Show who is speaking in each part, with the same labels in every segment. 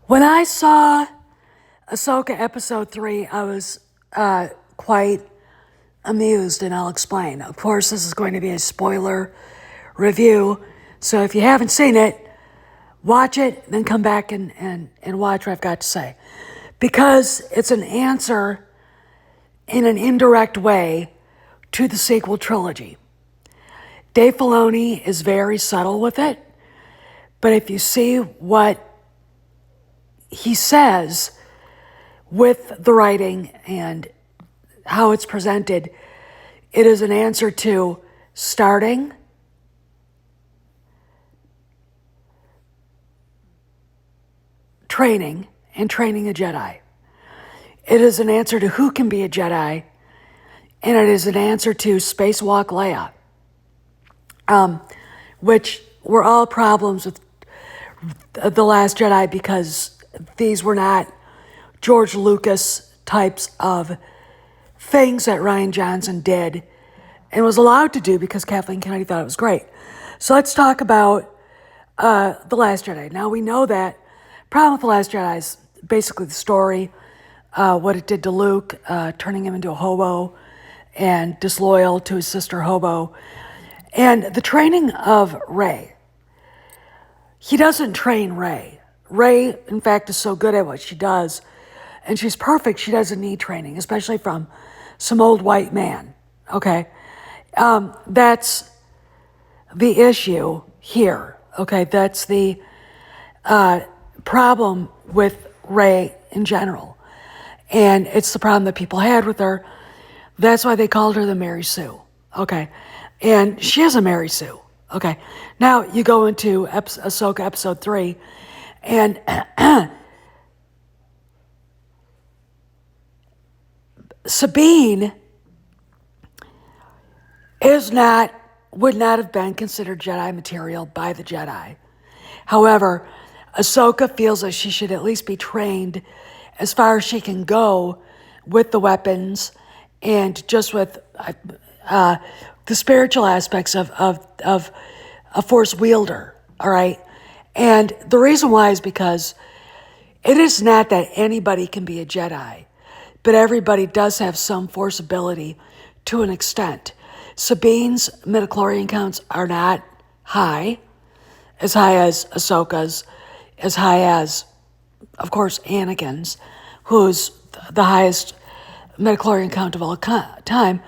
Speaker 1: When I saw Ahsoka Episode 3, I was quite amused, and I'll explain. Of course, this is going to be a spoiler review, so if you haven't seen it, watch it, then come back and watch what I've got to say. Because it's an answer in an indirect way to the sequel trilogy. Dave Filoni is very subtle with it, but if you see what he says with the writing and how it's presented, it is an answer to starting, training, and training a Jedi. It is an answer to who can be a Jedi, and it is an answer to Spacewalk Leia, which were all problems with The Last Jedi because these were not George Lucas types of things that Rian Johnson did and was allowed to do because Kathleen Kennedy thought it was great. So let's talk about The Last Jedi. Now we know that problem with The Last Jedi is basically the story, what it did to Luke, turning him into a hobo and disloyal to his sister hobo. And the training of Rey. He doesn't train Rey. Rey, in fact, is so good at what she does, and she's perfect, she doesn't need training, especially from some old white man, okay? That's the issue here, okay? That's the problem with Rey in general, and it's the problem that people had with her. That's why they called her the Mary Sue, okay? And she is a Mary Sue, okay? Now you go into Ahsoka Episode 3, and Sabine would not have been considered Jedi material by the Jedi. However, Ahsoka feels that she should at least be trained as far as she can go with the weapons and just with the spiritual aspects of a Force wielder, all right? And the reason why is because it is not that anybody can be a Jedi, but everybody does have some Force ability to an extent. Sabine's midichlorian counts are not high as Ahsoka's, as high as, of course, Anakin's, who's the highest midichlorian count of all time,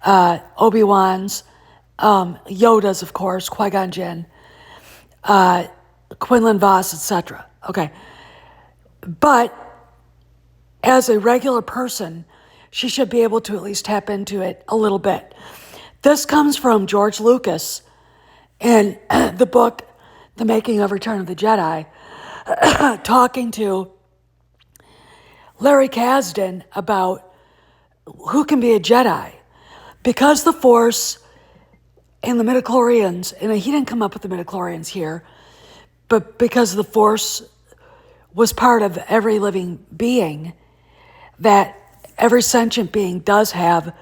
Speaker 1: Obi-Wan's, Yoda's, of course, Qui-Gon Jinn, Quinlan Vos, etc. Okay. But as a regular person, she should be able to at least tap into it a little bit. This comes from George Lucas in the book, The Making of Return of the Jedi, talking to Larry Kasdan about who can be a Jedi. Because the Force and the midichlorians, and he didn't come up with the midichlorians here, but because the Force was part of every living being, that every sentient being does have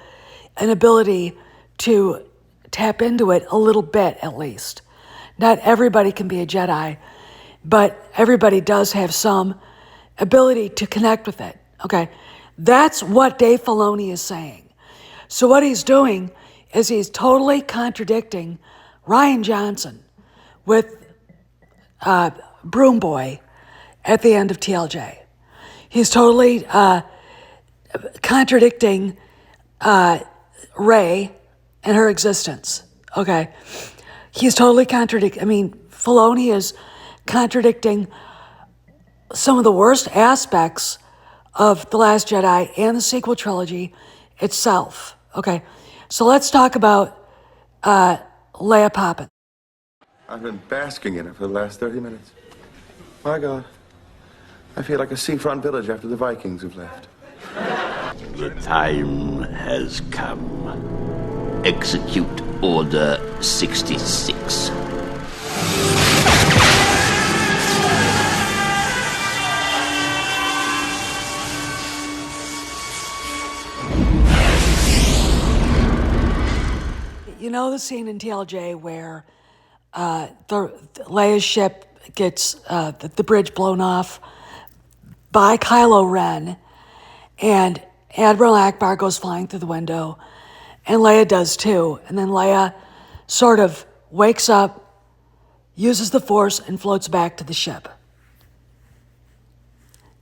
Speaker 1: an ability to tap into it a little bit at least. Not everybody can be a Jedi, but everybody does have some ability to connect with it, okay? That's what Dave Filoni is saying. So what he's doing is he's totally contradicting Rian Johnson with Broom Boy at the end of TLJ. He's totally contradicting Rey and her existence, okay? He's totally Filoni is contradicting some of the worst aspects of The Last Jedi and the sequel trilogy itself, okay? So let's talk about Leia Poppins.
Speaker 2: I've been basking in it for the last 30 minutes. My God, I feel like a seafront village after the Vikings have left.
Speaker 3: The time has come. Execute Order 66.
Speaker 1: You know the scene in TLJ where Leia's ship gets the bridge blown off by Kylo Ren, and Admiral Akbar goes flying through the window, and Leia does too. And then Leia sort of wakes up, uses the Force, and floats back to the ship.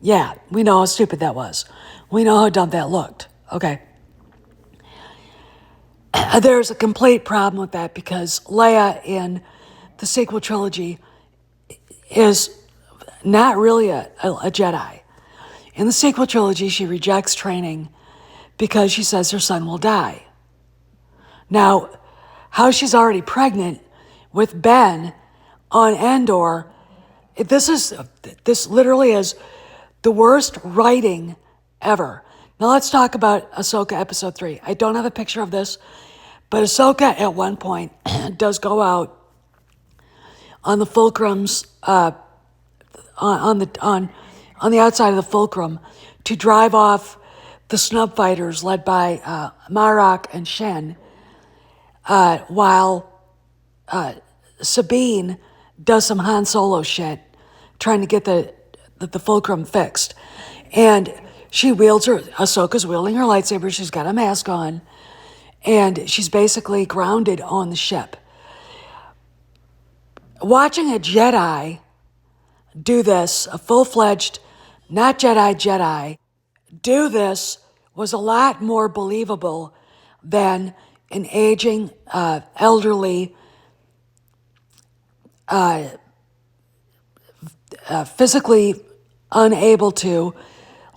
Speaker 1: Yeah, we know how stupid that was. We know how dumb that looked. Okay. There's a complete problem with that because Leia in the sequel trilogy is not really a Jedi. In the sequel trilogy, she rejects training because she says her son will die. Now, how she's already pregnant with Ben on Endor, this literally is the worst writing ever. Now let's talk about Ahsoka Episode 3. I don't have a picture of this, but Ahsoka at one point does go out on the fulcrums, on the outside of the fulcrum to drive off the snub fighters led by Marok and Shen, while Sabine does some Han Solo shit, trying to get the fulcrum fixed. And Ahsoka's wielding her lightsaber, she's got a mask on, and she's basically grounded on the ship. Watching a Jedi do this, a full-fledged, not Jedi, do this was a lot more believable than an aging, elderly, physically unable to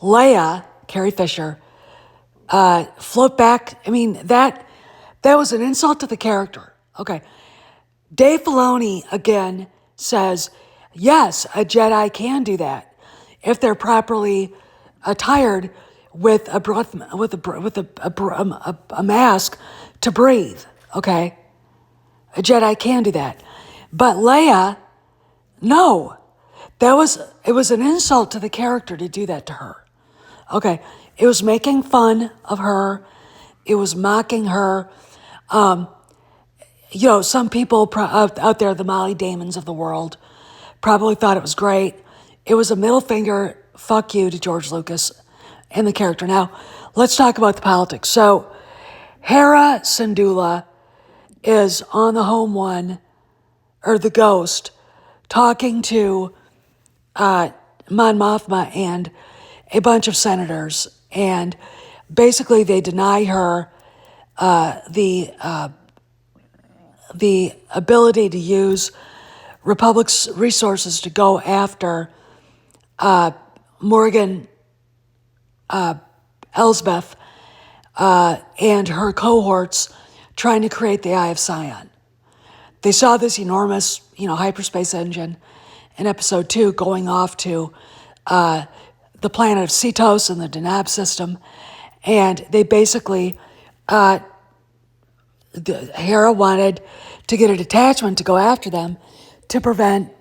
Speaker 1: Leia, Carrie Fisher, float back. I mean, that was an insult to the character. Okay. Dave Filoni, again, says, yes, a Jedi can do that if they're properly attired with a mask to breathe, okay? A Jedi can do that. But Leia, no. It was an insult to the character to do that to her. Okay, it was making fun of her. It was mocking her. Some people out there, the Molly Damons of the world, probably thought it was great. It was a middle finger, fuck you to George Lucas and the character. Now, let's talk about the politics. So, Hera Syndulla is on the home one, or the Ghost, talking to Mon Mothma and a bunch of senators, and basically they deny her the ability to use Republic's resources to go after Morgan Elsbeth and her cohorts trying to create the Eye of Sion. They saw this enormous, hyperspace engine in Episode 2 going off to the planet of Cetos and the Denab system, and they basically, Hera wanted to get a detachment to go after them to prevent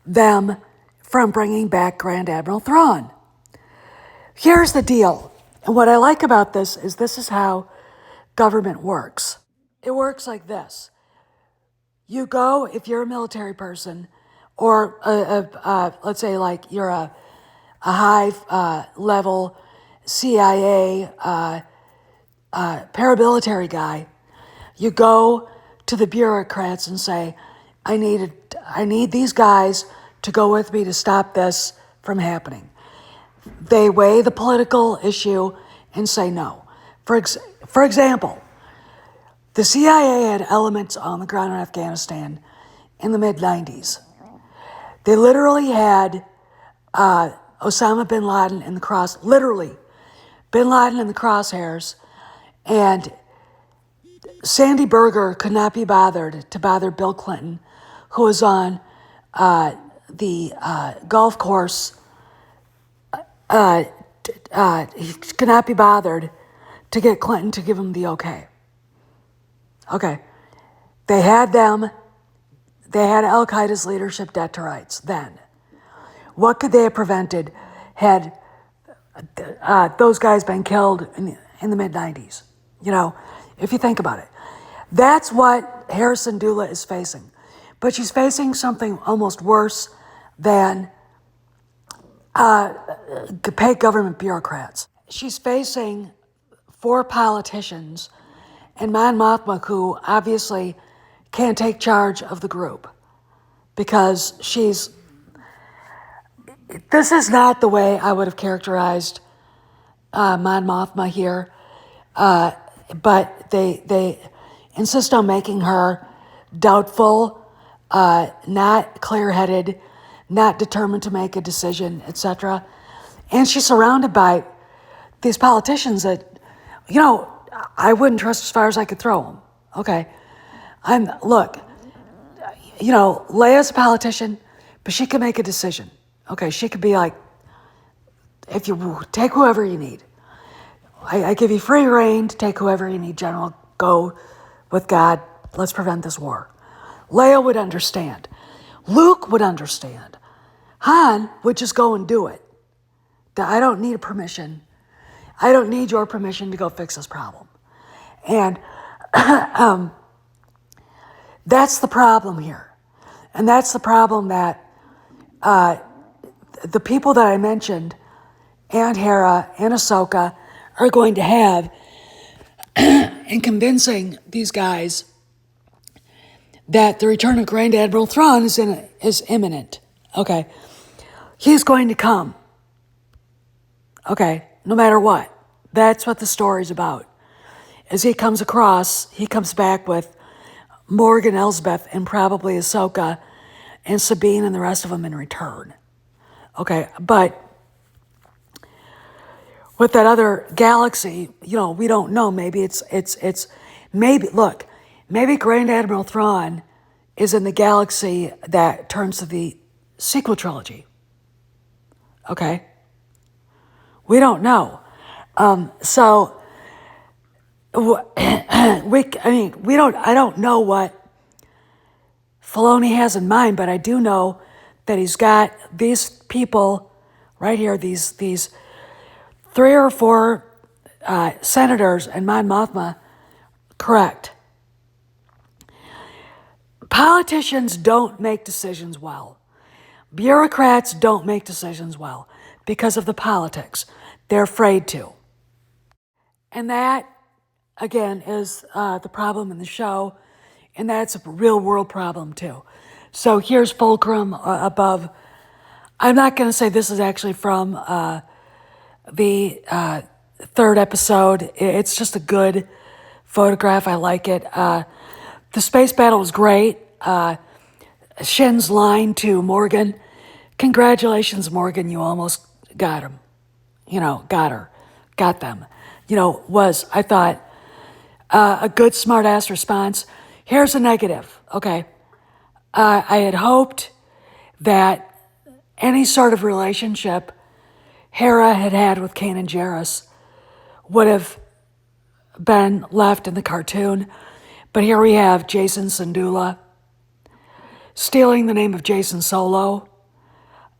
Speaker 1: them from bringing back Grand Admiral Thrawn. Here's the deal, and what I like about this is how government works. It works like this. You go, if you're a military person, or let's say like you're a high level CIA paramilitary guy, you go to the bureaucrats and say, I need these guys to go with me to stop this from happening. They weigh the political issue and say no. For example, the CIA had elements on the ground in Afghanistan in the mid-90s. They literally had Osama bin Laden in the crosshairs, and Sandy Berger could not be bothered to bother Bill Clinton, who was on the golf course. He could not be bothered to get Clinton to give him the okay. Okay. They had Al-Qaeda's leadership dead to rights then. What could they have prevented had those guys been killed in the mid-90s? If you think about it. That's what Hera Syndulla is facing. But she's facing something almost worse than paid government bureaucrats. She's facing 4 politicians and Mon Mothma, who obviously can't take charge of the group because this is not the way I would have characterized Mon Mothma here, but they insist on making her doubtful, not clear-headed, not determined to make a decision, etc. And she's surrounded by these politicians that, I wouldn't trust as far as I could throw them. Okay, Leia's a politician, but she can make a decision. Okay, she could be like, if you take whoever you need, I give you free reign to take whoever you need, General. Go with God. Let's prevent this war. Leia would understand. Luke would understand. Han would just go and do it. I don't need a permission. I don't need your permission to go fix this problem. And that's the problem here. And that's the problem that the people that I mentioned, and Hera and Ahsoka, are going to have in convincing these guys that the return of Grand Admiral Thrawn is imminent. Okay. He's going to come. Okay. No matter what. That's what the story's about. As he comes back with Morgan Elsbeth and probably Ahsoka and Sabine and the rest of them in return. Okay, but with that other galaxy, we don't know. Maybe maybe Grand Admiral Thrawn is in the galaxy that turns to the sequel trilogy. Okay? We don't know. I don't know what Filoni has in mind, but I do know that he's got these people right here, these 3 or 4 senators and Mon Mothma, correct. Politicians don't make decisions well. Bureaucrats don't make decisions well because of the politics. They're afraid to. And that, again, is the problem in the show, and that's a real world problem too. So here's Fulcrum above. I'm not going to say this is actually from the 3rd episode. It's just a good photograph. I like it. The space battle was great. Shin's line to Morgan, "Congratulations, Morgan, you almost got him. Got them." Was, I thought, a good smart-ass response. Here's a negative, okay? I had hoped that any sort of relationship Hera had with Kanan Jarrus would have been left in the cartoon. But here we have Jason Syndulla stealing the name of Jason Solo.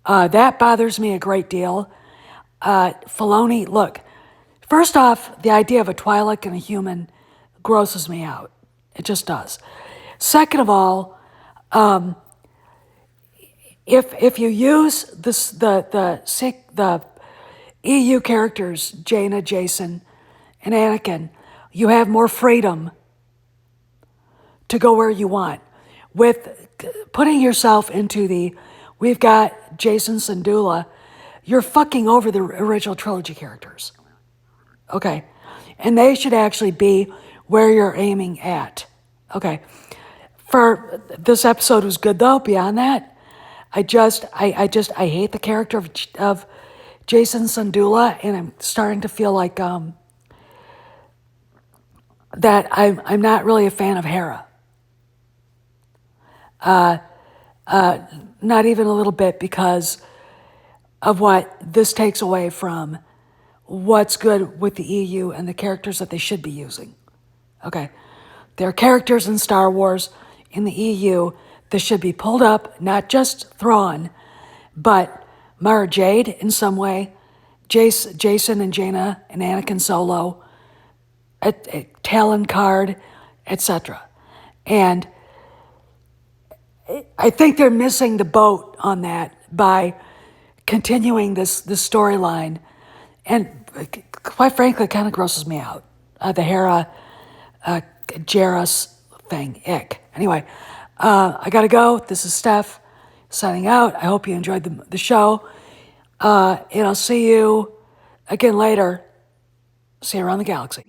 Speaker 1: That bothers me a great deal. Filoni, look, first off, the idea of a Twi'lek and a human grosses me out. It just does. Second of all, if you use the EU characters, Jaina, Jason, and Anakin, you have more freedom to go where you want. With putting yourself into we've got Jason Syndulla, you're fucking over the original trilogy characters. Okay. And they should actually be where you're aiming at. Okay. For this episode was good though. Beyond that, I hate the character of Jason Syndulla, and I'm starting to feel like that I'm not really a fan of Hera. Not even a little bit, because of what this takes away from what's good with the EU and the characters that they should be using. Okay. There are characters in Star Wars in the EU that should be pulled up, not just Thrawn, but Mara Jade in some way, Jason and Jaina and Anakin Solo, Talon Card, etc. And I think they're missing the boat on that by continuing this storyline, and quite frankly, it kind of grosses me out. The Hera Jarrus thing, ick. Anyway, I gotta go. This is Steph signing out. I hope you enjoyed the show, and I'll see you again later. See you around the galaxy.